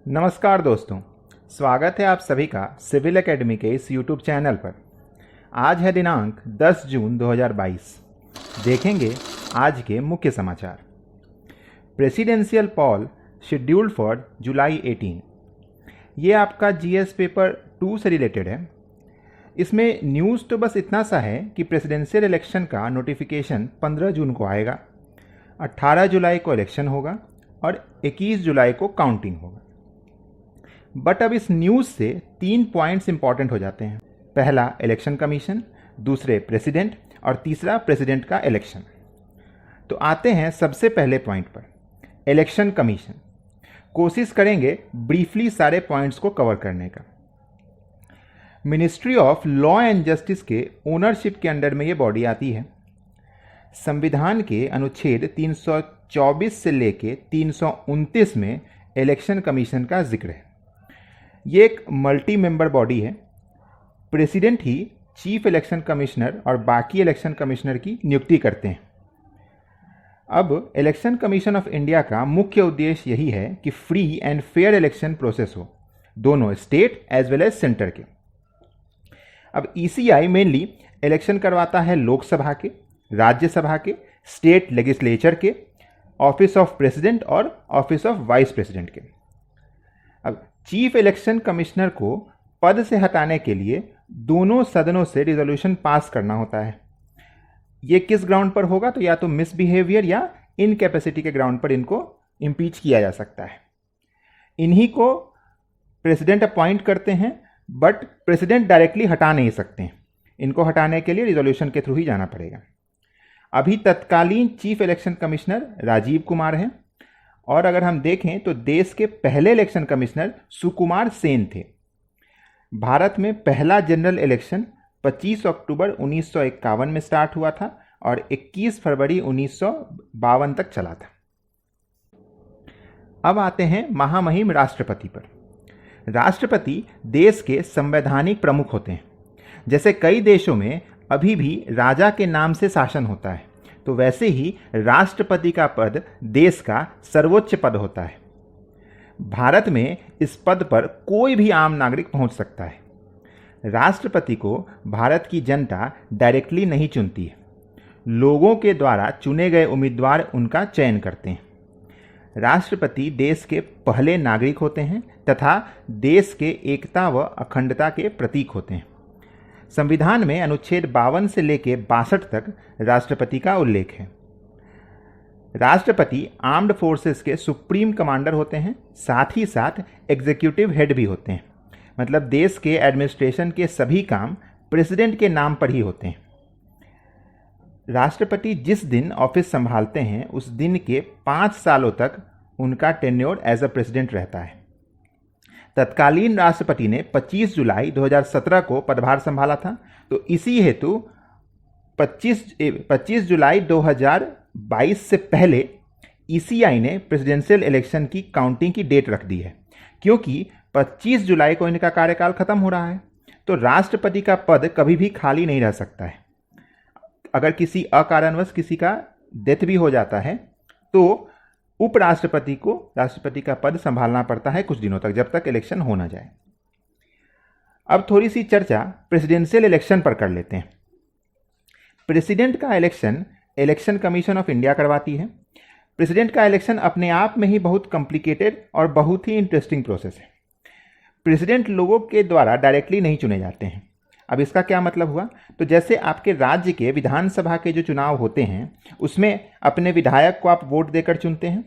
नमस्कार दोस्तों, स्वागत है आप सभी का सिविल एकेडमी के इस YouTube चैनल पर। आज है दिनांक 10 जून 2022। देखेंगे आज के मुख्य समाचार। प्रेसिडेंशियल पॉल शेड्यूल्ड फॉर जुलाई 18। ये आपका जीएस पेपर 2 से रिलेटेड है। इसमें न्यूज़ तो बस इतना सा है कि प्रेसिडेंशियल इलेक्शन का नोटिफिकेशन 15 जून को आएगा, 18 जुलाई को इलेक्शन होगा और 21 जुलाई को काउंटिंग होगा। बट अब इस न्यूज़ से 3 पॉइंट्स इंपॉर्टेंट हो जाते हैं। पहला इलेक्शन कमीशन, दूसरे प्रेसिडेंट और तीसरा प्रेसिडेंट का इलेक्शन। तो आते हैं सबसे पहले पॉइंट पर, इलेक्शन कमीशन। कोशिश करेंगे ब्रीफली सारे पॉइंट्स को कवर करने का। Ministry of law and justice के ओनरशिप के अंडर में ये बॉडी आती है। संविधान के अनुच्छेद 324 से लेके 329 में इलेक्शन कमीशन का जिक्र है। ये एक मल्टी मेंबर बॉडी है। प्रेसिडेंट ही चीफ इलेक्शन कमिश्नर और बाकी इलेक्शन कमिश्नर की नियुक्ति करते हैं। अब इलेक्शन कमीशन ऑफ इंडिया का मुख्य उद्देश्य यही है कि free and fair election process हो, दोनों state as well as centre के। अब ईसीआई मेनली इलेक्शन करवाता है लोकसभा के, राज्यसभा के, स्टेट लेजिस्लेचर के, ऑफिस ऑफ प्रेसिडेंट और ऑफिस ऑफ वाइस प्रेसिडेंट के। अब चीफ इलेक्शन कमिश्नर को पद से हटाने के लिए दोनों सदनों से रिजोल्यूशन पास करना होता है। ये किस ग्राउंड पर होगा? तो या तो मिसबिहेवियर या इनकैपेसिटी के ग्राउंड पर इनको इम्पीच किया जा सकता है। इन्हीं को प्रेसिडेंट अपॉइंट करते हैं, बट प्रेसिडेंट डायरेक्टली हटा नहीं सकते हैं। इनको हटाने के लिए रिजोल्यूशन के थ्रू ही जाना पड़ेगा। अभी तत्कालीन chief election commissioner Rajiv Kumar हैं, और अगर हम देखें तो देश के पहले इलेक्शन कमिश्नर सुकुमार सेन थे। भारत में पहला जनरल इलेक्शन 25 अक्टूबर 1951 में स्टार्ट हुआ था और 21 फरवरी 1952 तक चला था। अब आते हैं महामहिम राष्ट्रपति पर। राष्ट्रपति देश के संवैधानिक प्रमुख होते हैं। जैसे कई देशों में अभी भी राजा के नाम से शासन होता है, तो वैसे ही राष्ट्रपति का पद देश का सर्वोच्च पद होता है। भारत में इस पद पर कोई भी आम नागरिक पहुंच सकता है। राष्ट्रपति को भारत की जनता डायरेक्टली नहीं चुनती है, लोगों के द्वारा चुने गए उम्मीदवार उनका चयन करते हैं। राष्ट्रपति देश के पहले नागरिक होते हैं तथा देश के एकता व अखंडता के प्रतीक होते हैं। संविधान में अनुच्छेद 52 से लेकर 62 तक राष्ट्रपति का उल्लेख है। राष्ट्रपति आर्म्ड फोर्सेस के सुप्रीम कमांडर होते हैं, साथ ही साथ एग्जीक्यूटिव हेड भी होते हैं। मतलब देश के एडमिनिस्ट्रेशन के सभी काम प्रेसिडेंट के नाम पर ही होते हैं। राष्ट्रपति जिस दिन ऑफिस संभालते हैं उस दिन के 5 सालों तक उनका टेन्योर एज अ प्रेसिडेंट रहता है। तत्कालीन राष्ट्रपति ने 25 जुलाई 2017 को पदभार संभाला था, तो इसी हेतु 25 जुलाई 2022 से पहले ईसीआई ने प्रेसिडेंशियल इलेक्शन की काउंटिंग की डेट रख दी है, क्योंकि 25 जुलाई को इनका कार्यकाल खत्म हो रहा है। तो राष्ट्रपति का पद कभी भी खाली नहीं रह सकता है। अगर किसी अकारणवश किसी का डेथ भी हो जाता है तो उपराष्ट्रपति को राष्ट्रपति का पद संभालना पड़ता है कुछ दिनों तक, जब तक इलेक्शन हो ना जाए। अब थोड़ी सी चर्चा प्रेसिडेंशियल इलेक्शन पर कर लेते हैं। प्रेसिडेंट का election election commission of India करवाती है। प्रेसिडेंट का इलेक्शन अपने आप में ही बहुत कॉम्प्लिकेटेड और बहुत ही इंटरेस्टिंग प्रोसेस है। प्रेसिडेंट लोगों के द्वारा डायरेक्टली नहीं चुने जाते हैं। अब इसका क्या मतलब हुआ? तो जैसे आपके राज्य के विधानसभा के जो चुनाव होते हैं उसमें अपने विधायक को आप वोट देकर चुनते हैं,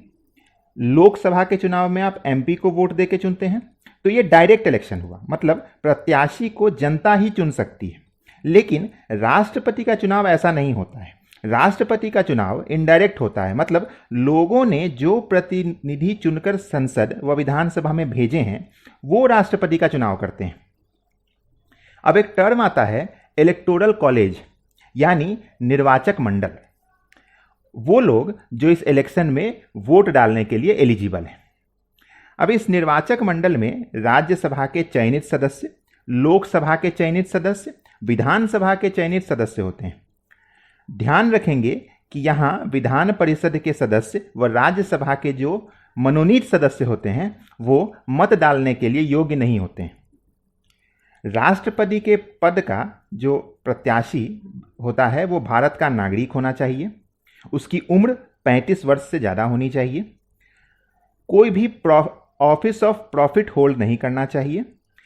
लोकसभा के चुनाव में आप एमपी को वोट देकर चुनते हैं, तो ये डायरेक्ट इलेक्शन हुआ। मतलब प्रत्याशी को जनता ही चुन सकती है। लेकिन राष्ट्रपति का चुनाव ऐसा नहीं होता है। राष्ट्रपति का चुनाव इनडायरेक्ट होता है। मतलब लोगों ने जो प्रतिनिधि चुनकर संसद व विधानसभा में भेजे हैं वो राष्ट्रपति का चुनाव करते हैं। अब एक टर्म आता है इलेक्टोरल कॉलेज, यानी निर्वाचक मंडल। वो लोग जो इस इलेक्शन में वोट डालने के लिए एलिजिबल हैं। अब इस निर्वाचक मंडल में राज्यसभा के चयनित सदस्य, लोकसभा के चयनित सदस्य, विधानसभा के चयनित सदस्य होते हैं। ध्यान रखेंगे कि यहाँ विधान परिषद के सदस्य व राज्यसभा के जो मनोनीत सदस्य होते हैं वो मत डालने के लिए योग्य नहीं होते हैं। राष्ट्रपति के पद का जो प्रत्याशी होता है वो भारत का नागरिक होना चाहिए, उसकी उम्र 35 वर्ष से ज़्यादा होनी चाहिए, कोई भी ऑफिस ऑफ प्रॉफिट होल्ड नहीं करना चाहिए,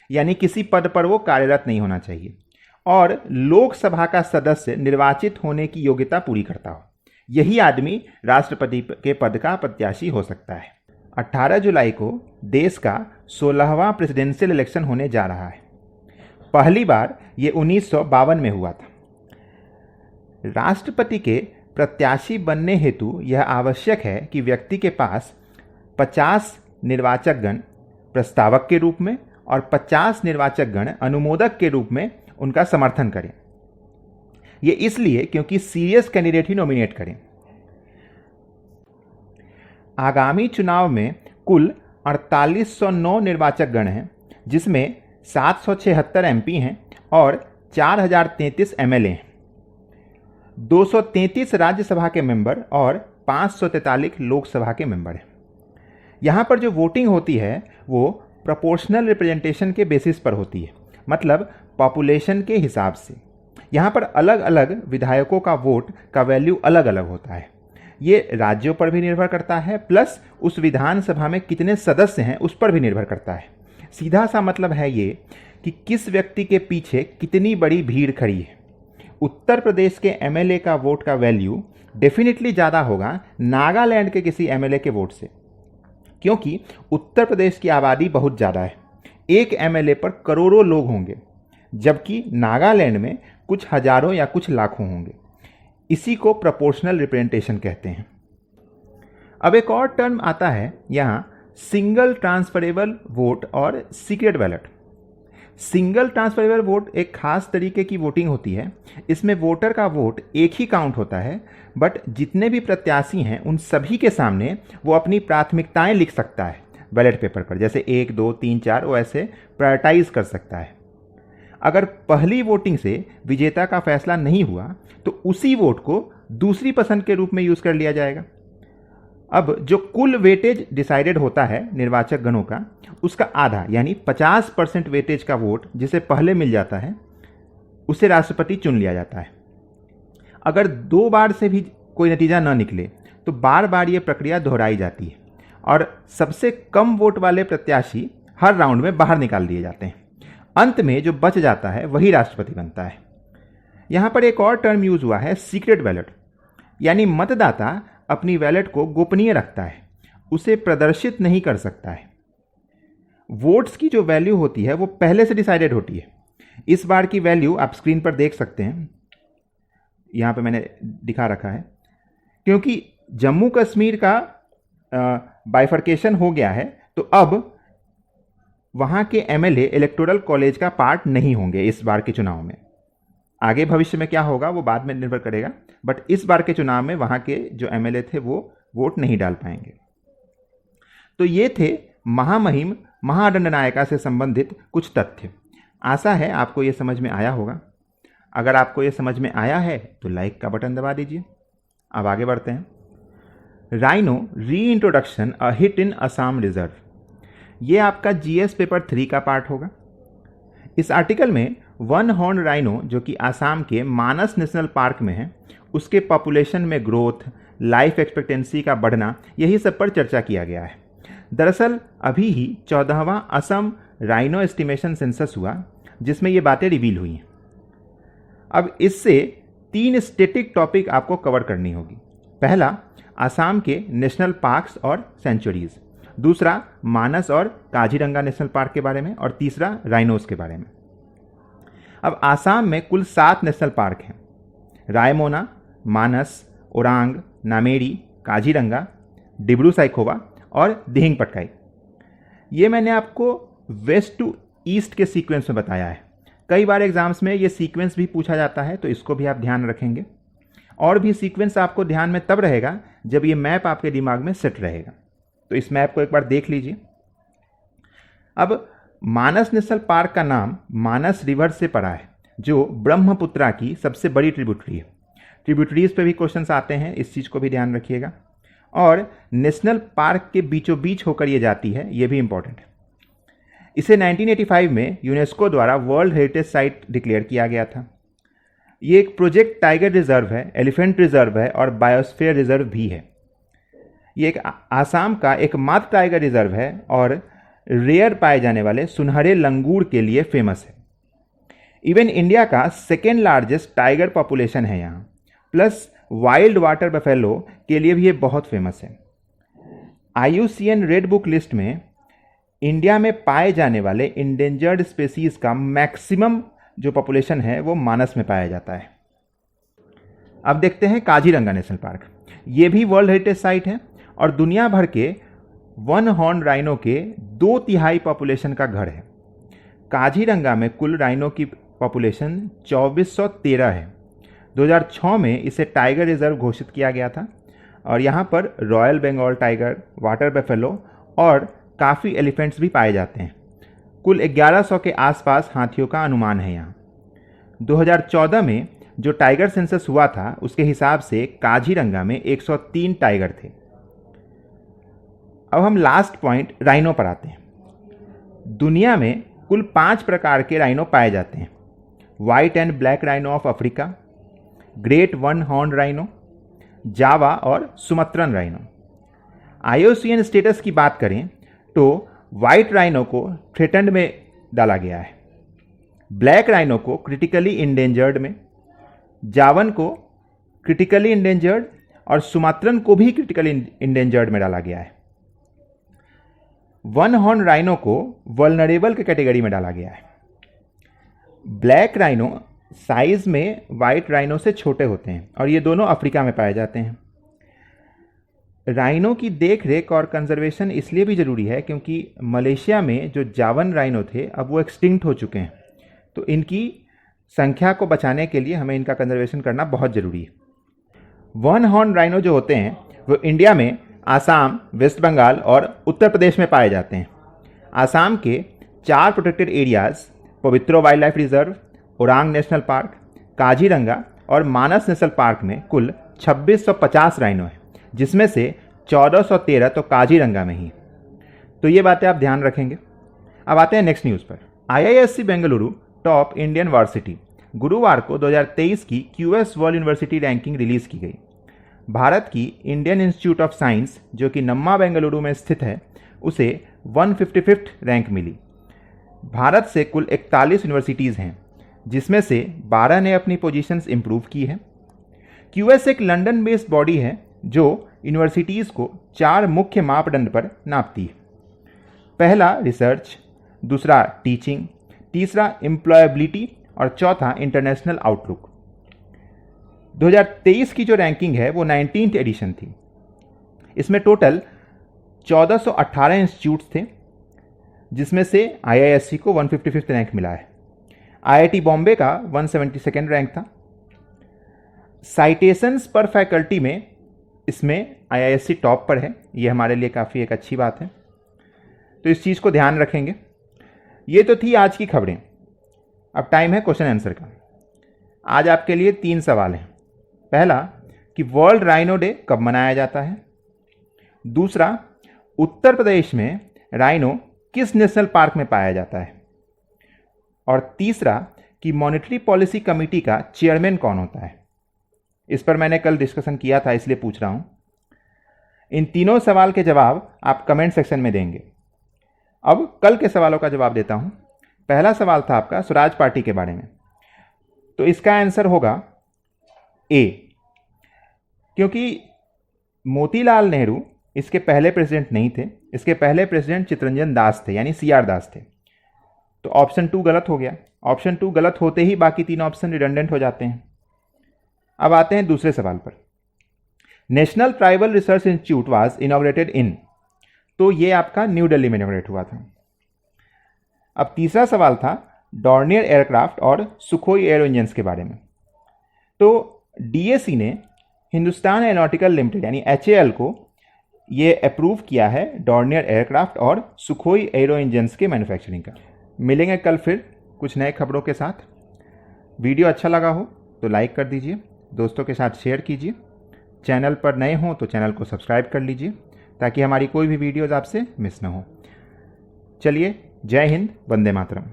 यानी किसी पद पर वो कार्यरत नहीं होना चाहिए, और लोकसभा का सदस्य निर्वाचित होने की योग्यता पूरी करता हो। यही आदमी राष्ट्रपति के पद का प्रत्याशी हो सकता है। 18 जुलाई को देश का 16वां प्रेसिडेंशियल इलेक्शन होने जा रहा है। पहली बार ये 1952 में हुआ था। राष्ट्रपति के प्रत्याशी बनने हेतु यह आवश्यक है कि व्यक्ति के पास 50 निर्वाचक गण प्रस्तावक के रूप में और 50 निर्वाचक गण अनुमोदक के रूप में उनका समर्थन करें। ये इसलिए क्योंकि सीरियस कैंडिडेट ही नॉमिनेट करें। आगामी चुनाव में कुल 4809 निर्वाचक गण हैं, जिसमें 776 एमपी हैं और 4033 एमएलए हैं, 233 राज्यसभा के मेंबर और 543 लोकसभा के मेंबर हैं। यहाँ पर जो वोटिंग होती है वो प्रोपोर्शनल रिप्रेजेंटेशन के बेसिस पर होती है, मतलब पॉपुलेशन के हिसाब से। यहाँ पर अलग अलग विधायकों का वोट का वैल्यू अलग अलग होता है। ये राज्यों पर भी निर्भर करता है, प्लस उस विधानसभा में कितने सदस्य हैं उस पर भी निर्भर करता है। सीधा सा मतलब है ये कि किस व्यक्ति के पीछे कितनी बड़ी भीड़ खड़ी है। उत्तर प्रदेश के एमएलए का वोट का वैल्यू डेफिनेटली ज़्यादा होगा नागालैंड के किसी एमएलए के वोट से, क्योंकि उत्तर प्रदेश की आबादी बहुत ज़्यादा है। एक एमएलए पर करोड़ों लोग होंगे, जबकि नागालैंड में कुछ हजारों या कुछ लाखों होंगे। इसी को प्रोपोर्शनल रिप्रेजेंटेशन कहते हैं। अब एक और टर्म आता है यहाँ, सिंगल ट्रांसफरेबल वोट और secret ballot. Single transferable vote एक खास तरीके की वोटिंग होती है। इसमें वोटर का वोट एक ही काउंट होता है, बट जितने भी प्रत्याशी हैं उन सभी के सामने वो अपनी प्राथमिकताएं लिख सकता है बैलेट पेपर पर, जैसे 1, 2, 3, 4 वो ऐसे प्रायोरिटाइज कर सकता है। अगर पहली वोटिंग से विजेता का फैसला नहीं हुआ तो उसी वोट को दूसरी पसंद के रूप में यूज कर लिया जाएगा। अब जो कुल वेटेज डिसाइडेड होता है निर्वाचक गणों का, उसका आधा यानी 50% वेटेज का वोट जिसे पहले मिल जाता है उसे राष्ट्रपति चुन लिया जाता है। अगर 2 बार से भी कोई नतीजा न निकले तो बार बार ये प्रक्रिया दोहराई जाती है और सबसे कम वोट वाले प्रत्याशी हर राउंड में बाहर निकाल दिए जाते हैं। अंत में जो बच जाता है वही राष्ट्रपति बनता है। यहाँ पर एक और टर्म यूज हुआ है, सीक्रेट बैलेट, यानी मतदाता अपनी बैलेट को गोपनीय रखता है, उसे प्रदर्शित नहीं कर सकता है। वोट्स की जो वैल्यू होती है वो पहले से डिसाइडेड होती है। इस बार की वैल्यू आप स्क्रीन पर देख सकते हैं, यहाँ पे मैंने दिखा रखा है। क्योंकि जम्मू कश्मीर का बाइफर्केशन हो गया है तो अब वहाँ के एमएलए इलेक्टोरल कॉलेज का पार्ट नहीं होंगे इस बार के चुनाव में। आगे भविष्य में क्या होगा वो बाद में निर्भर करेगा, बट इस बार के चुनाव में वहाँ के जो एमएलए थे वो वोट नहीं डाल पाएंगे। तो ये थे महामहिम महादंडनायिका से संबंधित कुछ तथ्य। आशा है आपको ये समझ में आया होगा। अगर आपको ये समझ में आया है तो लाइक का बटन दबा दीजिए। अब आगे बढ़ते हैं। राइनो री introduction a hit in Assam reserve, ये आपका जीएस पेपर 3 का पार्ट होगा। इस आर्टिकल में वन हॉर्न राइनो जो कि आसाम के मानस नेशनल पार्क में है, उसके पॉपुलेशन में ग्रोथ, लाइफ एक्सपेक्टेंसी का बढ़ना, यही सब पर चर्चा किया गया है। दरअसल अभी ही 14वां असम राइनो एस्टिमेशन सेंसस हुआ जिसमें ये बातें रिवील हुई हैं। अब इससे 3 स्टैटिक टॉपिक आपको कवर करनी होगी। पहला, आसाम के नेशनल पार्क्स और सेंचुरीज, दूसरा मानस और काजीरंगा नेशनल पार्क के बारे में, और तीसरा राइनोस के बारे में। अब आसाम में कुल 7 नेशनल पार्क हैं, रायमोना, मानस, ओरांग, नामेरी, काजीरंगा, डिब्रू साइखोवा और दिहिंग पटकाई। ये मैंने आपको वेस्ट टू ईस्ट के सीक्वेंस में बताया है। कई बार एग्जाम्स में ये सीक्वेंस भी पूछा जाता है, तो इसको भी आप ध्यान रखेंगे। और भी सीक्वेंस आपको ध्यान में तब रहेगा जब ये मैप आपके दिमाग में सेट रहेगा। तो इस मैप को एक बार देख लीजिए। अब मानस नेशनल पार्क का नाम मानस रिवर से पड़ा है, जो ब्रह्मपुत्रा की सबसे बड़ी ट्रिब्यूटरी है। ट्रिब्यूटरीज पे भी क्वेश्चंस आते हैं, इस चीज़ को भी ध्यान रखिएगा। और नेशनल पार्क के बीचों बीच होकर ये जाती है, ये भी इंपॉर्टेंट है। इसे 1985 में यूनेस्को द्वारा वर्ल्ड हेरिटेज साइट डिक्लेयर किया गया था। ये एक प्रोजेक्ट टाइगर रिजर्व है, एलिफेंट रिजर्व है और बायोस्फीयर रिजर्व भी है। ये एक आसाम का एकमात्र टाइगर रिजर्व है और रेयर पाए जाने वाले सुनहरे लंगूर के लिए फेमस है। इवन इंडिया का सेकेंड लार्जेस्ट टाइगर पॉपुलेशन है यहाँ, प्लस वाइल्ड वाटर बफेलो के लिए भी ये बहुत फेमस है। IUCN रेड बुक लिस्ट में इंडिया में पाए जाने वाले इंडेंजर्ड स्पेसीज का मैक्सिमम जो पॉपुलेशन है वो मानस में पाया जाता है। अब देखते हैं काजीरंगा नेशनल पार्क। ये भी वर्ल्ड हेरिटेज साइट है और दुनिया भर के वन हॉर्न राइनो के 2/3 पॉपुलेशन का घर है। काजीरंगा में कुल राइनो की पॉपुलेशन 2413 है। 2006 में इसे टाइगर रिजर्व घोषित किया गया था और यहाँ पर royal Bengal tiger, water buffalo और काफ़ी एलिफेंट्स भी पाए जाते हैं। कुल 1100 के आसपास हाथियों का अनुमान है यहाँ। 2014 में जो टाइगर सेंसस हुआ था उसके हिसाब से काजीरंगा में 103 टाइगर थे। अब हम लास्ट पॉइंट राइनो पर आते हैं। दुनिया में कुल 5 प्रकार के राइनो पाए जाते हैं। White and black rhino of Africa, great one horn rhino, Java और सुमत्रन राइनो। IUCN स्टेटस की बात करें तो वाइट राइनो को थ्रेटन्ड में डाला गया है, ब्लैक राइनो को क्रिटिकली इंडेंजर्ड में, जावन को क्रिटिकली इंडेंजर्ड और सुमात्रन को भी क्रिटिकली इंडेंजर्ड में डाला गया है। वन हॉर्न राइनो को वल्नरेबल के कैटेगरी में डाला गया है। ब्लैक राइनो साइज में वाइट राइनो से छोटे होते हैं और ये दोनों अफ्रीका में पाए जाते हैं। राइनो की देख रेख और कंजर्वेशन इसलिए भी ज़रूरी है क्योंकि मलेशिया में जो जावन राइनो थे अब वो एक्सटिंक्ट हो चुके हैं, तो इनकी संख्या को बचाने के लिए हमें इनका कंजर्वेशन करना बहुत ज़रूरी है। वन हॉर्न राइनो जो होते हैं वो इंडिया में आसाम, वेस्ट बंगाल और उत्तर प्रदेश में पाए जाते हैं। आसाम के 4 protected areas Pobitora wildlife reserve, Orang national park, Kaziranga और मानस नेशनल पार्क में कुल 2650 राइनो है, जिसमें से 1413 तो काजीरंगा में ही। तो ये बातें आप ध्यान रखेंगे। अब आते हैं नेक्स्ट न्यूज़ पर। IISc Bengaluru top Indian university, गुरुवार को 2023 की QS world university ranking release की गई। भारत की इंडियन इंस्टीट्यूट ऑफ साइंस जो कि नम्मा बेंगलुरु में स्थित है उसे 155th रैंक मिली। भारत से कुल 41 यूनिवर्सिटीज़ हैं, जिसमें से 12 ने अपनी पोजीशंस इंप्रूव की है। QS एक लंदन बेस्ड बॉडी है जो यूनिवर्सिटीज़ को 4 मुख्य मापदंड पर नापती है। पहला रिसर्च, दूसरा टीचिंग, तीसरा एम्प्लॉयबिलिटी और चौथा इंटरनेशनल आउटलुक। 2023 की जो रैंकिंग है वो 19th एडिशन थी। इसमें टोटल 1418 इंस्टीट्यूट्स थे, जिसमें से IISc को 155th रैंक मिला है। IIT बॉम्बे का 172nd रैंक था। साइटेशंस पर फैकल्टी में इसमें IISc टॉप पर है, ये हमारे लिए काफ़ी एक अच्छी बात है, तो इस चीज़ को ध्यान रखेंगे। ये तो थी आज की खबरें। अब टाइम है क्वेश्चन आंसर का। आज आपके लिए 3 सवाल हैं। पहला कि वर्ल्ड राइनो डे कब मनाया जाता है, दूसरा उत्तर प्रदेश में राइनो किस नेशनल पार्क में पाया जाता है, और तीसरा कि मॉनेटरी पॉलिसी कमेटी का चेयरमैन कौन होता है। इस पर मैंने कल डिस्कशन किया था, इसलिए पूछ रहा हूं। इन तीनों सवाल के जवाब आप कमेंट सेक्शन में देंगे। अब कल के सवालों का जवाब देता हूं। पहला सवाल था आपका स्वराज पार्टी के बारे में, तो इसका आंसर होगा ए, क्योंकि मोतीलाल नेहरू इसके पहले प्रेसिडेंट नहीं थे। इसके पहले प्रेसिडेंट चित्तरंजन दास थे, यानी CR दास थे। तो ऑप्शन 2 गलत हो गया। ऑप्शन 2 गलत होते ही बाकी 3 ऑप्शन रिडंडेंट हो जाते हैं। अब आते हैं दूसरे सवाल पर। National tribal research institute was inaugurated इन, तो ये आपका न्यू दिल्ली में इनॉग्रेट हुआ था। अब तीसरा सवाल था डॉर्नियर एयरक्राफ्ट और सुखोई एरो इंजन्स के बारे में। तो DAC ने हिंदुस्तान एरोनॉटिकल लिमिटेड यानी HAL को ये अप्रूव किया है डॉर्नियर एयरक्राफ्ट और सुखोई एरो इंजन्स के मैन्युफैक्चरिंग का। मिलेंगे कल फिर कुछ नए खबरों के साथ। वीडियो अच्छा लगा हो तो लाइक कर दीजिए, दोस्तों के साथ शेयर कीजिए, चैनल पर नए हों तो चैनल को सब्सक्राइब कर लीजिए ताकि हमारी कोई भी वीडियोज़ आपसे मिस ना हो। चलिए, जय हिंद, वंदे मातरम।